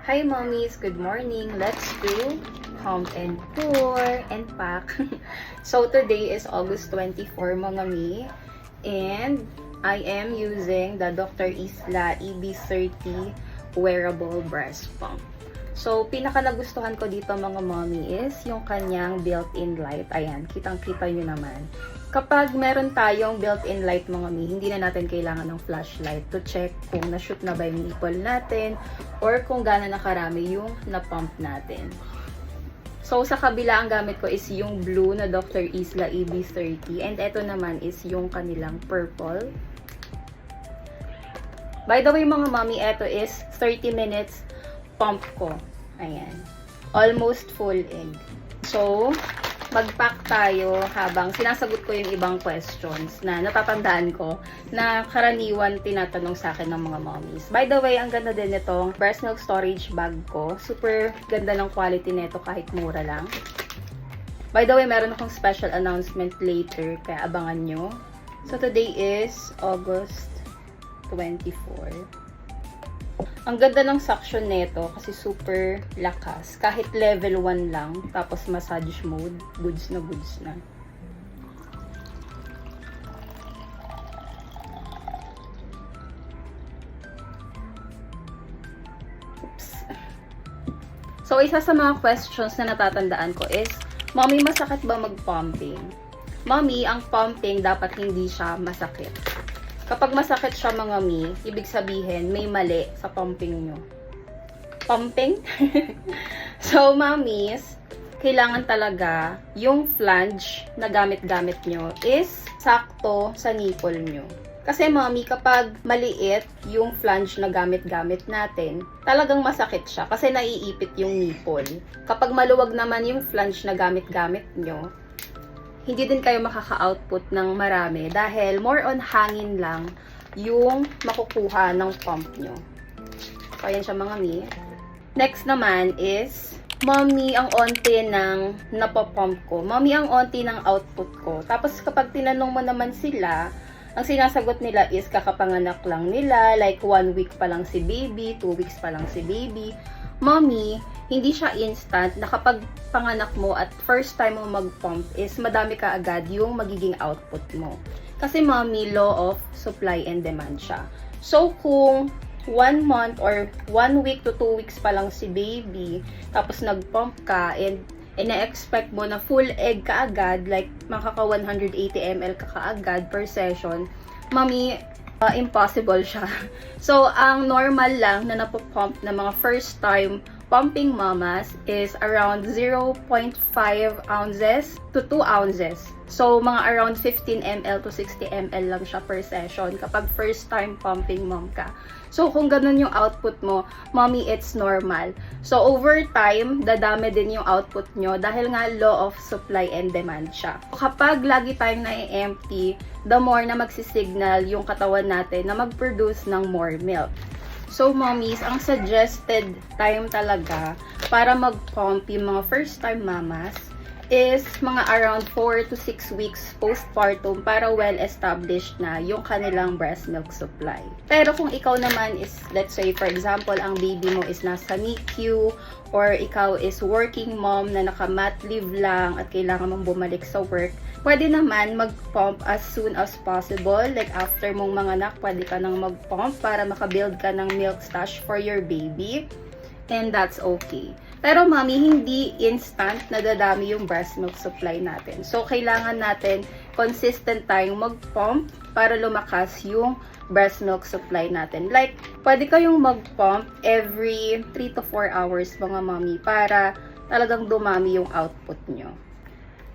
Hi mommies, good morning. Let's do pump and pour and pack. So today is August 24 mga mi, and I am using the Dr. Isla EB30 wearable breast pump. So pinaka nagustuhan ko dito mga mommy is yung kanyang built-in light. Ayan, kitang-kita nyo naman. Kapag meron tayong built-in light mga mi, hindi na natin kailangan ng flashlight to check kung na-shoot na ba yung nipple natin or kung gaano na karami yung na-pump natin. So, sa kabila ang gamit ko is yung blue na Dr. Isla EB30 and ito naman is yung kanilang purple. By the way mga mami, ito is 30 minutes pump ko. Ayan. Almost full egg. So, mag-pack tayo habang sinasagot ko yung ibang questions na natatandaan ko na karaniwan tinatanong sa akin ng mga mommies. By the way, ang ganda din nitong breast milk storage bag ko. Super ganda ng quality nito kahit mura lang. By the way, meron akong special announcement later kaya abangan nyo. So today is August 24. Ang ganda ng suction nito kasi super lakas. Kahit level 1 lang, tapos massage mode, goods na goods na. Oops. So, isa sa mga questions na natatandaan ko is, Mommy, masakit ba mag-pumping? Mommy, ang pumping dapat hindi siya masakit. Kapag masakit siya mga mi, ibig sabihin may mali sa pumping nyo. Pumping? So, mommies, kailangan talaga yung flange na gamit-gamit nyo is sakto sa nipple nyo. Kasi mommy, kapag maliit yung flange na gamit-gamit natin, talagang masakit siya kasi naiipit yung nipple. Kapag maluwag naman yung flange na gamit-gamit nyo, hindi din kayo makaka-output ng marami dahil more on hangin lang yung makukuha ng pump nyo. So, ayan siya mga mi. Next naman is, Mommy, ang onti ng napapump ko. Mommy, ang onti ng output ko. Tapos kapag tinanong mo naman sila, ang sinasagot nila is kakapanganak lang nila, like 1 week pa lang si baby, 2 weeks pa lang si baby. Mommy, hindi siya instant na kapag panganak mo at first time mo mag-pump is madami ka agad yung magiging output mo. Kasi mommy, law of supply and demand siya. So, kung 1 month or 1 week to 2 weeks pa lang si baby, tapos nag-pump ka and ina-expect mo na full egg ka agad, like makaka 180 ml ka kaagad per session, mommy, impossible siya. So, ang normal lang na napopump na mga first time pumping mamas is around 0.5 ounces to 2 ounces. So, mga around 15 ml to 60 ml lang siya per session kapag first time pumping mom ka. So, kung ganun yung output mo, mommy, it's normal. So, over time, dadami din yung output nyo dahil nga law of supply and demand siya. Kapag lagi tayong na-empty, the more na magsisignal yung katawan natin na mag-produce ng more milk. So, mommies, ang suggested time talaga para mag-pump yung mga first-time mamas is mga around 4 to 6 weeks postpartum para well-established na yung kanilang breast milk supply. Pero kung ikaw naman is, let's say, for example, ang baby mo is nasa NICU or ikaw is working mom na naka-mat leave lang at kailangan mong bumalik sa work, pwede naman mag-pump as soon as possible. Like after mong manganak, pwede ka nang mag-pump para makabuild ka ng milk stash for your baby. And that's okay. Pero mami, hindi instant na dadami yung breast milk supply natin. So, kailangan natin consistent tayong mag-pump para lumakas yung breast milk supply natin. Like, pwede kayong mag-pump every 3 to 4 hours mga mami para talagang dumami yung output nyo.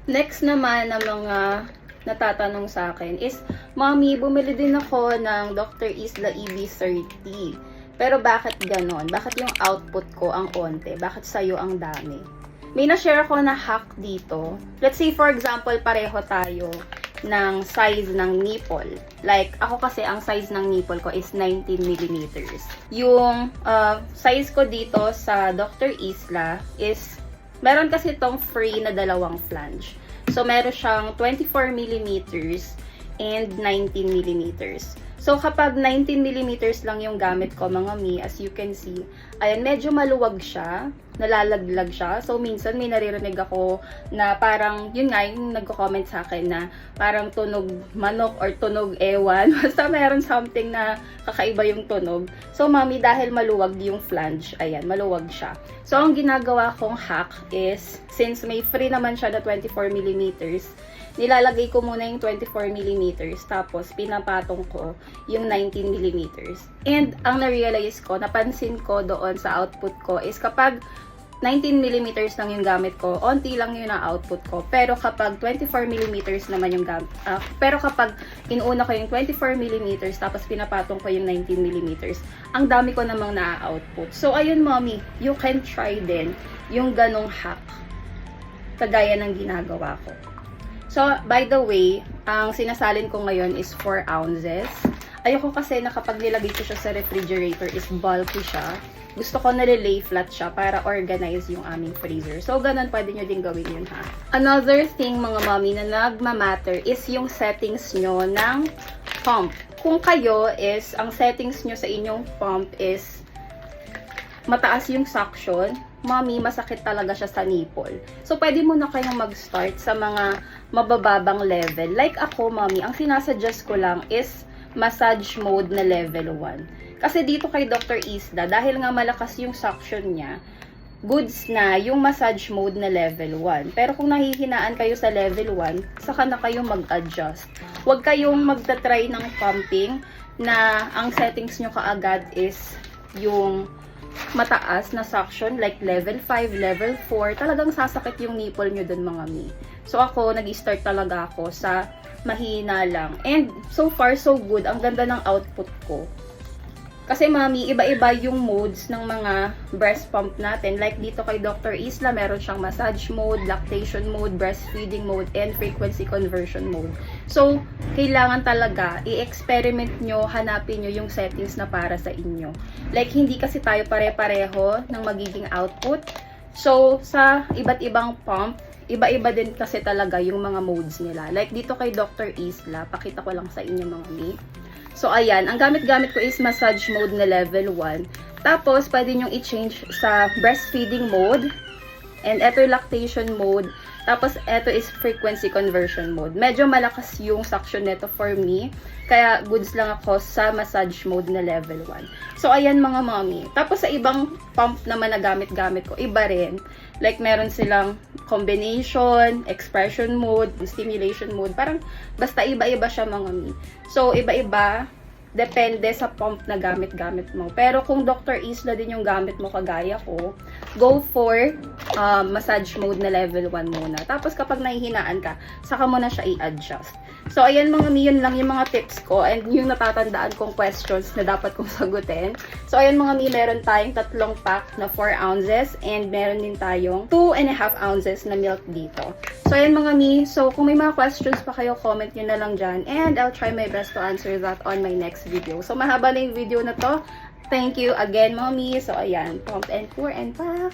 Next naman na mga natatanong sa akin is, Mommy, bumili din ako ng Dr. Isla EB30. Pero bakit ganon? Bakit yung output ko ang onte? Bakit sa'yo ang dami? May na-share ako na hack dito. Let's say for example, pareho tayo ng size ng nipple. Like, ako kasi ang size ng nipple ko is 19 mm. Yung size ko dito sa Dr. Isla is, meron kasi itong free na dalawang flange. So, meron siyang 24 mm and 19 mm. So, kapag 19mm lang yung gamit ko, mga mi, as you can see, ayan, medyo maluwag siya, nalalaglag siya. So, minsan may naririnig ako na parang, yun nga, yung nagko-comment sa akin na parang tunog manok or tunog ewan. Basta meron something na kakaiba yung tunog. So, mami, dahil maluwag yung flange, ayan, maluwag siya. So, ang ginagawa kong hack is, since may free naman siya na 24mm, nilalagay ko muna yung 24mm, tapos pinapatong ko yung 19mm. And ang na-realize ko, napansin ko doon sa output ko is kapag 19mm lang yung gamit ko, onti lang yun ang output ko. Pero kapag 24mm naman yung gamit, pero kapag inuuna ko yung 24mm, tapos pinapatong ko yung 19mm, ang dami ko namang na-output. So, ayun, mommy, you can try din yung ganong hack, kagaya ng ginagawa ko. So, by the way, ang sinasalin ko ngayon is 4 ounces. Ayoko kasi na kapag nilagay ko siya sa refrigerator is bulky siya. Gusto ko na-lay flat siya para organize yung aming freezer. So, ganun pwede nyo din gawin yun, ha. Another thing, mga mommy, na nagmamatter is yung settings nyo ng pump. Kung kayo is, ang settings nyo sa inyong pump is mataas yung suction, mommy, masakit talaga siya sa nipple. So, pwede mo na kayong mag-start sa mga mabababang level. Like ako, mommy, ang sinasuggest ko lang is massage mode na level 1. Kasi dito kay Dr. Isla, dahil nga malakas yung suction niya, goods na yung massage mode na level 1. Pero kung nahihinaan kayo sa level 1, saka na kayo mag-adjust. Huwag kayong magta-try ng pumping na ang settings nyo kaagad is yung mataas na suction, like level 5, level 4, talagang sasakit yung nipple nyo dun, mga mi. So ako, nag-start talaga ako sa mahina lang. And so far, so good. Ang ganda ng output ko. Kasi, mami, iba-iba yung modes ng mga breast pump natin. Like dito kay Dr. Isla, meron siyang massage mode, lactation mode, breastfeeding mode, and frequency conversion mode. So, kailangan talaga i-experiment nyo, hanapin nyo yung settings na para sa inyo. Like, hindi kasi tayo pare-pareho ng magiging output. So, sa iba't ibang pump, iba-iba din kasi talaga yung mga modes nila. Like, dito kay Dr. Isla, pakita ko lang sa inyo, mga mi. So, ayan. Ang gamit-gamit ko is massage mode na level 1. Tapos, pwede nyong i-change sa breastfeeding mode. And ito yung lactation mode. Tapos, ito is frequency conversion mode. Medyo malakas yung suction nito for me. Kaya, goods lang ako sa massage mode na level 1. So, ayan, mga mommy. Tapos, sa ibang pump naman na gamit-gamit ko, iba rin. Like, meron silang combination, expression mode, stimulation mode. Parang, basta iba-iba siya, mga mommy. So, iba-iba. Depende sa pump na gamit-gamit mo. Pero kung Dr. Isla din yung gamit mo kagaya ko, go for massage mode na level 1 muna. Tapos kapag nahihinaan ka, saka mo na siya i-adjust. So, ayan, mga mi, yun lang yung mga tips ko and yung natatandaan kong questions na dapat kong sagutin. So, ayan, mga mi, meron tayong 3 pack na 4 ounces and meron din tayong 2.5 ounces na milk dito. So, ayan, mga mi. So, kung may mga questions pa kayo, comment nyo na lang dyan and I'll try my best to answer that on my next video. So, mahaba na yung video na to. Thank you again, mommy. So, ayan, pump and pour and pack.